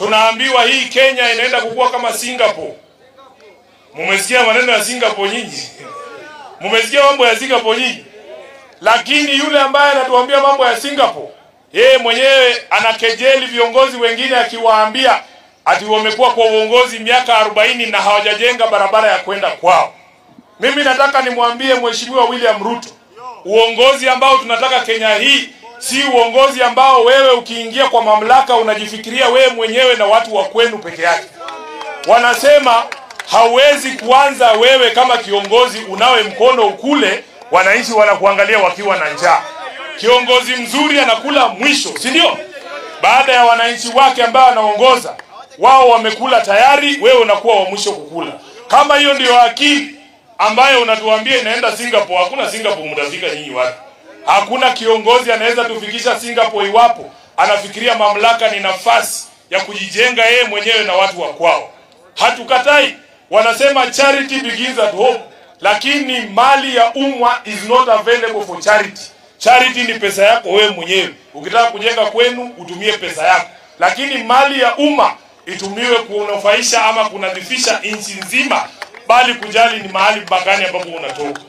Tunaambiwa hii Kenya inaenda kukua kama Singapore. Mumesikia maneno ya Singapore nyinyi? Mumesikia mambo ya Singapore nyinyi? Lakini yule ambaye anatuambia mambo ya Singapore, yeye mwenyewe anakejeli viongozi wengine akiwaambia ati wamekuwa kwa uongozi miaka 40 na hawajajenga barabara ya kwenda kwao. Mimi nataka nimwambie Mheshimiwa William Ruto, uongozi ambao tunataka Kenya hii si uongozi ambao wewe ukiingia kwa mamlaka unajifikiria wewe mwenyewe na watu wa kwenu peke yake. Wanasema hauwezi kuanza wewe kama kiongozi unawe mkono ukule, wananchi wanakuangalia wakiwa na njaa. Kiongozi mzuri anakula mwisho, si ndio? Baada ya wananchi wake ambao anaongoza, wao wamekula tayari, wewe unakuwa wa mwisho kukula. Kama hiyo ndio akili ambayo unatuambia inaenda Singapore, hakuna Singapore mtafika nyinyi watu. Hakuna kiongozi anaweza tufikisha Singapore iwapo anafikiria mamlaka ni nafasi ya kujijenga yeye mwenyewe na watu wa kwao. Hatukatai, wanasema charity begins at home, lakini mali ya umma is not available for charity. Charity ni pesa yako wewe mwenyewe. Ukitaka kujenga kwenu utumie pesa yako, lakini mali ya umma itumiwe kunufaisha ama kunadhifisha nchi nzima, bali kujali ni mahali bagani ambapo unatoka.